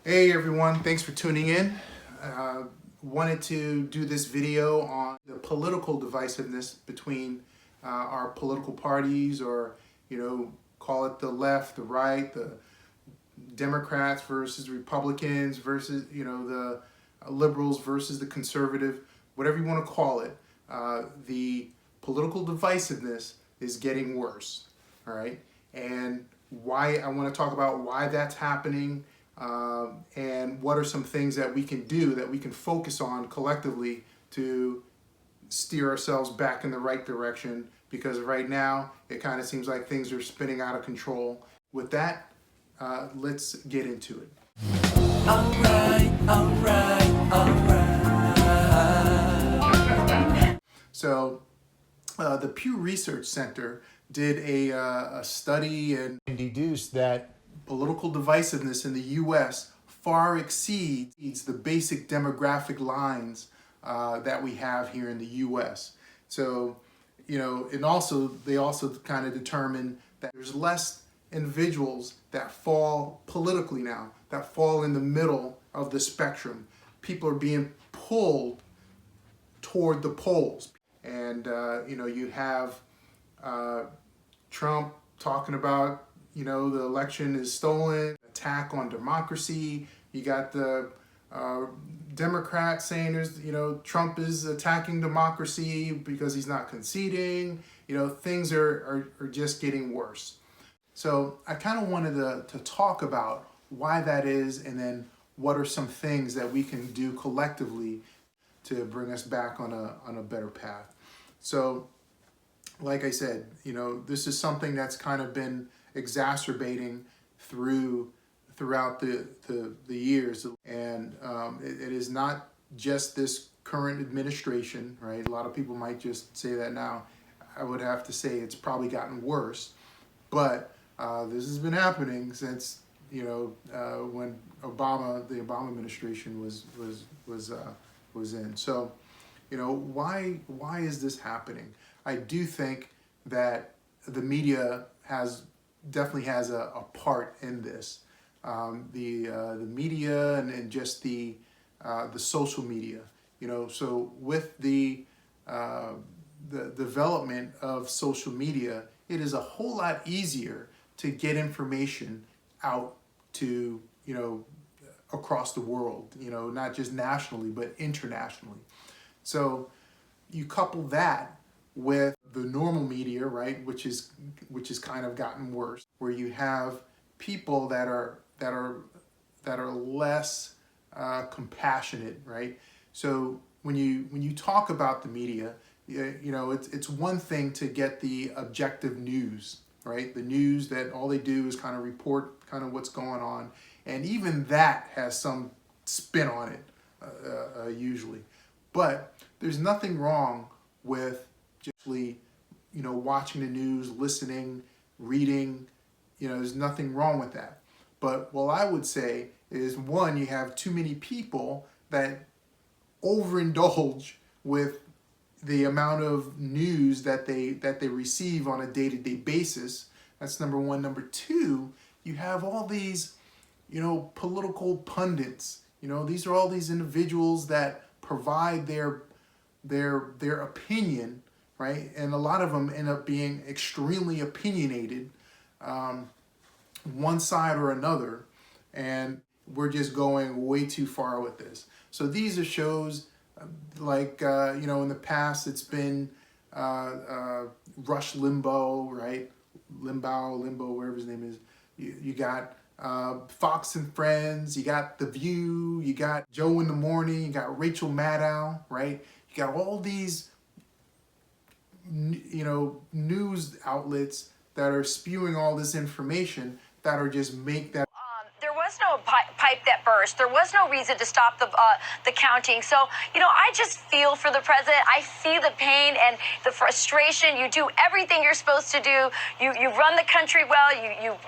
Hey everyone, thanks for tuning in. Wanted to do this video on the political divisiveness between our political parties, or call it the left, the right, the Democrats versus Republicans versus the liberals versus the conservative, whatever you want to call it. The political divisiveness is getting worse. All right, and why I want to talk about why that's happening. And what are some things that we can do, that we can focus on collectively to steer ourselves back in the right direction, because right now it kind of seems like things are spinning out of control. With that, let's get into it. All right. So the Pew Research Center did a study and deduced that political divisiveness in the U.S. far exceeds the basic demographic lines that we have here in the U.S. So, and they also kind of determined that there's less individuals that fall politically now, that fall in the middle of the spectrum. People are being pulled toward the polls. And, you have Trump talking about the election is stolen, attack on democracy. You got the Democrats saying Trump is attacking democracy because he's not conceding. Things are just getting worse. So I kind of wanted to talk about why that is, and then what are some things that we can do collectively to bring us back on a better path. So, like I said, this is something that's kind of been exacerbating throughout the years, and it is not just this current administration, right? A lot of people might just say that now. I would have to say it's probably gotten worse, but this has been happening since when the Obama administration was in. So why is this happening? I do think that the media definitely has a part in this. The media and just the social media. So with the development of social media, it is a whole lot easier to get information out to across the world. Not just nationally but internationally. So you couple that with the normal media, right, which is kind of gotten worse, where you have people that are less compassionate, right? So when you talk about the media, it's one thing to get the objective news, right? The news that all they do is kind of report kind of what's going on, and even that has some spin on it usually. But there's nothing wrong with just watching the news, listening, reading. There's nothing wrong with that. But what I would say is, one, you have too many people that overindulge with the amount of news that they receive on a day-to-day basis. That's number one. Number two, you have all these political pundits. These are all these individuals that provide their opinion, right? And a lot of them end up being extremely opinionated, one side or another, and we're just going way too far with this. So these are shows like in the past it's been Rush Limbaugh, right? Limbaugh, whatever his name is. You got Fox and Friends, you got The View, you got Joe in the Morning, you got Rachel Maddow, right? You got all these news outlets that are spewing all this information that are just there was no pipe that burst. There was no reason to stop the counting. So, I just feel for the president. I see the pain and the frustration. You do everything you're supposed to do. You run the country well.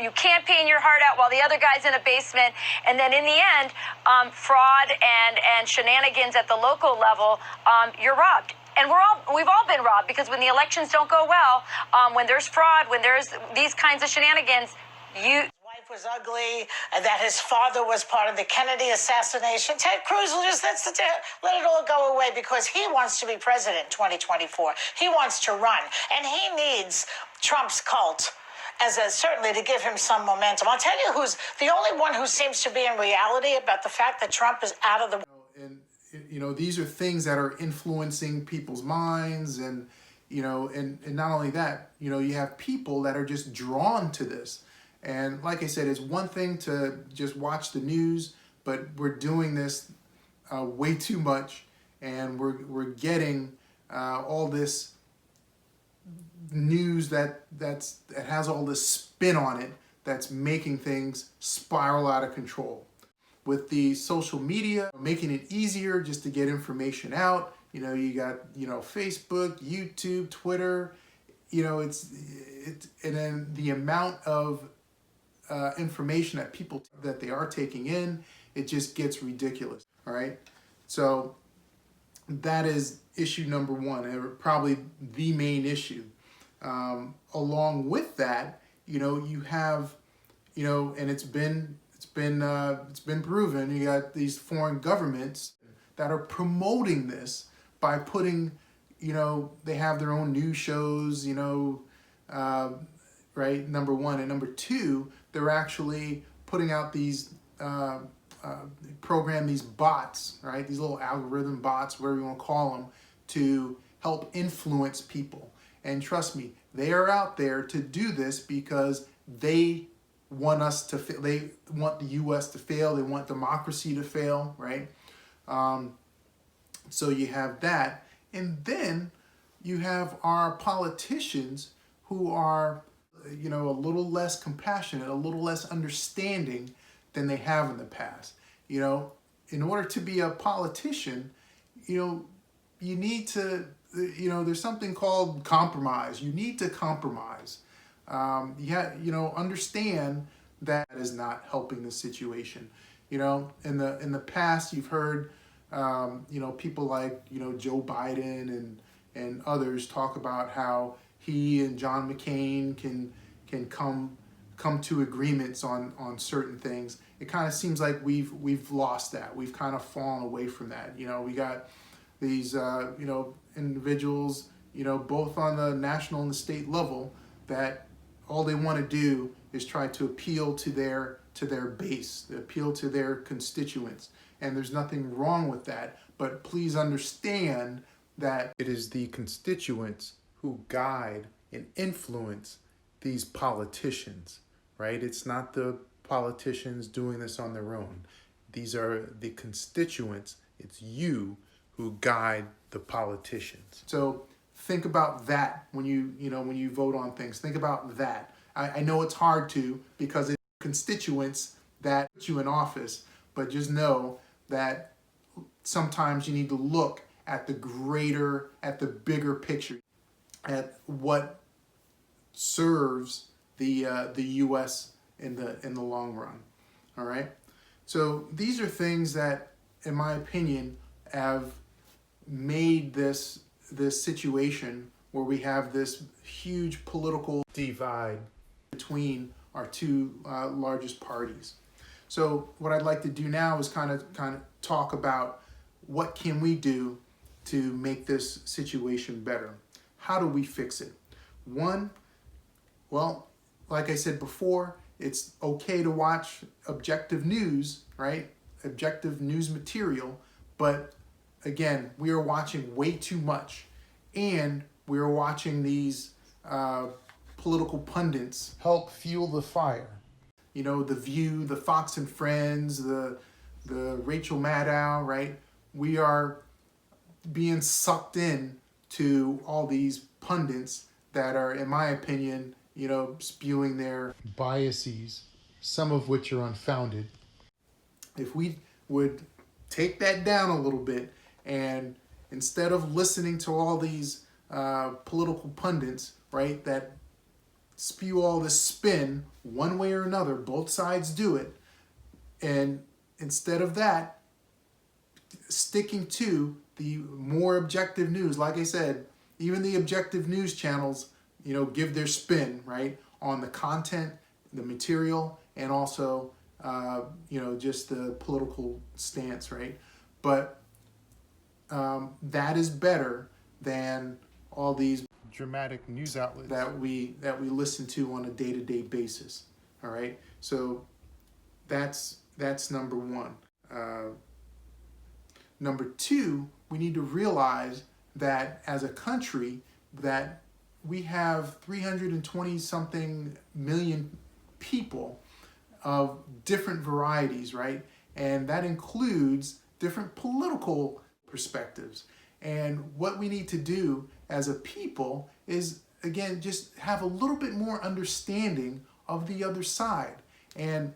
You campaign your heart out while the other guy's in a basement. And then in the end, fraud and shenanigans at the local level, you're robbed. And we've all been robbed, because when the elections don't go well, when there's fraud, when there's these kinds of shenanigans, was ugly, that his father was part of the Kennedy assassination. Ted Cruz will just let it all go away because he wants to be president in 2024. He wants to run, and he needs Trump's cult certainly to give him some momentum. I'll tell you who's the only one who seems to be in reality about the fact that Trump is out of the... And these are things that are influencing people's minds, and and not only that, you have people that are just drawn to this. And like I said, it's one thing to just watch the news, but we're doing this way too much, and we're getting all this news that has all this spin on it that's making things spiral out of control. With the social media making it easier just to get information out, you got Facebook, YouTube, Twitter, and then the amount of information that they are taking in, it just gets ridiculous. All right, so that is issue number one, and probably the main issue. Along with that, you have, and it's been proven, you got these foreign governments that are promoting this by putting, they have their own news shows, right, number one. And number two, they're actually putting out these, program these bots, right, these little algorithm bots, whatever you want to call them, to help influence people. And trust me, they are out there to do this because they want us to fail. They want the U.S. to fail. They want democracy to fail, right? So you have that. And then you have our politicians who are, a little less compassionate, a little less understanding than they have in the past. In order to be a politician, you need to, there's something called compromise. You need to compromise. Understand that is not helping the situation. In the past, you've heard, people like, Joe Biden and others talk about how he and John McCain can come to agreements on certain things. It kind of seems like we've lost that. We've kind of fallen away from that. We got these, individuals, both on the national and the state level, that all they want to do is try to appeal to their base, appeal to their constituents. And there's nothing wrong with that, but please understand that it is the constituents who guide and influence these politicians, right? It's not the politicians doing this on their own. These are the constituents. It's you who guide the politicians. So think about that when you vote on things. Think about that. I know it's hard to, because it's constituents that put you in office, but just know that sometimes you need to look at the bigger picture, at what serves the U.S. in the long run. All right. So these are things that, in my opinion, have made this situation where we have this huge political divide between our two largest parties. So what I'd like to do now is kind of talk about what can we do to make this situation better. How do we fix it? One, well, like I said before, it's okay to watch objective news, right? Objective news material, but again, we are watching way too much, and we are watching these political pundits help fuel the fire. The View, the Fox and Friends, the Rachel Maddow, right? We are being sucked in to all these pundits that are, in my opinion, spewing their biases, some of which are unfounded. If we would take that down a little bit, and instead of listening to all these political pundits, right, that spew all this spin one way or another, both sides do it, and instead of that, sticking to the more objective news, like I said, even the objective news channels, give their spin, right, on the content, the material, and also, just the political stance, right? But that is better than all these dramatic news outlets that we listen to on a day-to-day basis. All right, so that's number one. Number two, we need to realize that as a country that we have 320 something million people of different varieties, right? And that includes different political perspectives. And what we need to do as a people is, again, just have a little bit more understanding of the other side. And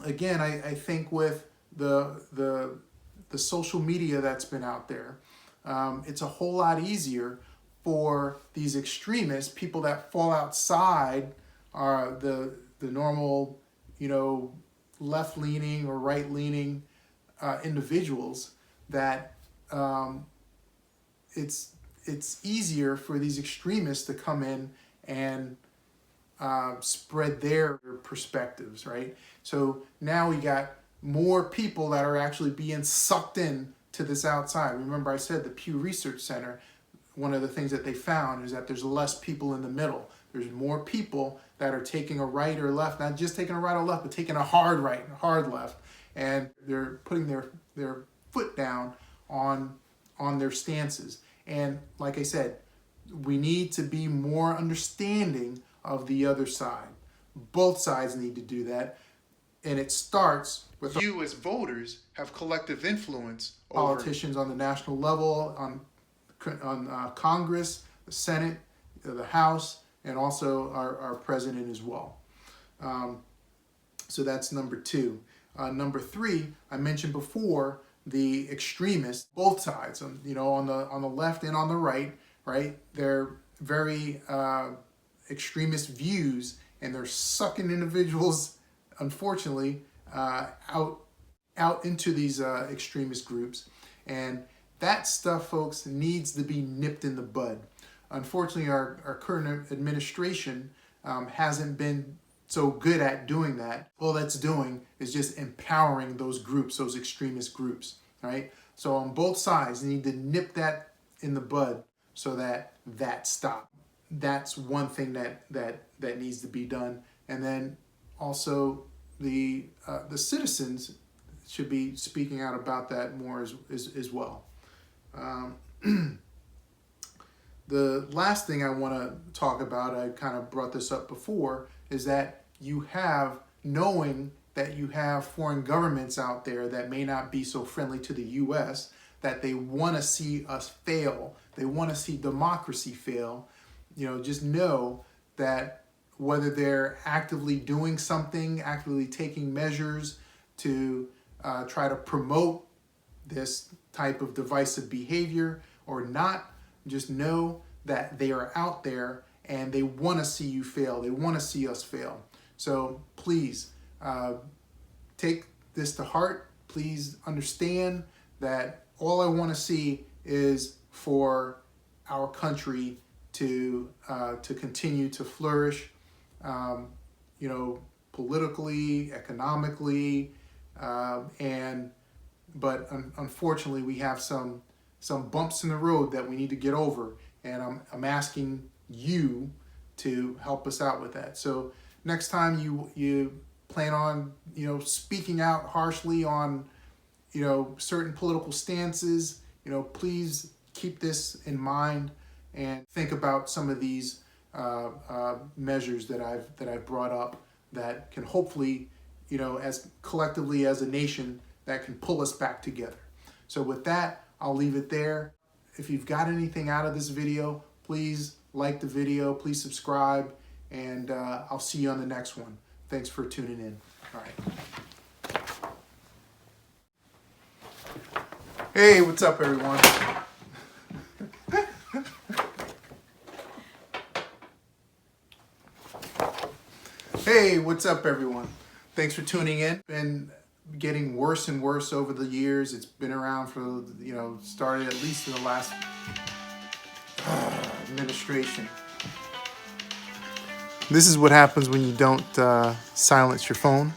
again, I think with the social media that's been out there, it's a whole lot easier for these extremists, people that fall outside the normal, left-leaning or right-leaning individuals, that it's easier for these extremists to come in and spread their perspectives, right? So now we got more people that are actually being sucked in to this outside. Remember I said the Pew Research Center, one of the things that they found is that there's less people in the middle. There's more people that are taking a right or left, not just taking a right or left, but taking a hard right and hard left. And they're putting their foot down on their stances. And like I said, we need to be more understanding of the other side. Both sides need to do that. And it starts with you as voters have collective influence over politicians on the national level, on Congress, the Senate, the House, and also our president as well. So that's number two. Number three, I mentioned before, the extremists, both sides, on the left and on the right, they're very extremist views, and they're sucking individuals, unfortunately, out into these extremist groups. And that stuff, folks, needs to be nipped in the bud. Unfortunately, our current administration hasn't been so good at doing that. All that's doing is just empowering those groups, those extremist groups, right? So on both sides, you need to nip that in the bud so that stops. That's one thing that needs to be done. And then also the citizens should be speaking out about that more as well. The last thing I want to talk about, I kind of brought this up before, is that knowing that you have foreign governments out there that may not be so friendly to the U.S., that they want to see us fail, they want to see democracy fail. Just know that whether they're actively doing something, actively taking measures to try to promote this type of divisive behavior or not, just know that they are out there and they want to see you fail. They want to see us fail. So please take this to heart. Please understand that all I want to see is for our country to continue to flourish, politically, economically, but unfortunately we have some bumps in the road that we need to get over, and I'm asking you to help us out with that. So next time you plan on speaking out harshly on certain political stances, please keep this in mind and think about some of these measures that I've brought up that can hopefully, as collectively as a nation, that can pull us back together. So with that, I'll leave it there. If you've got anything out of this video, please like the video, please subscribe, and I'll see you on the next one. Thanks for tuning in. All right. Hey, what's up, everyone? Hey, what's up, everyone? Thanks for tuning in. Been getting worse and worse over the years. It's been around for, started at least in the last administration. This is what happens when you don't silence your phone.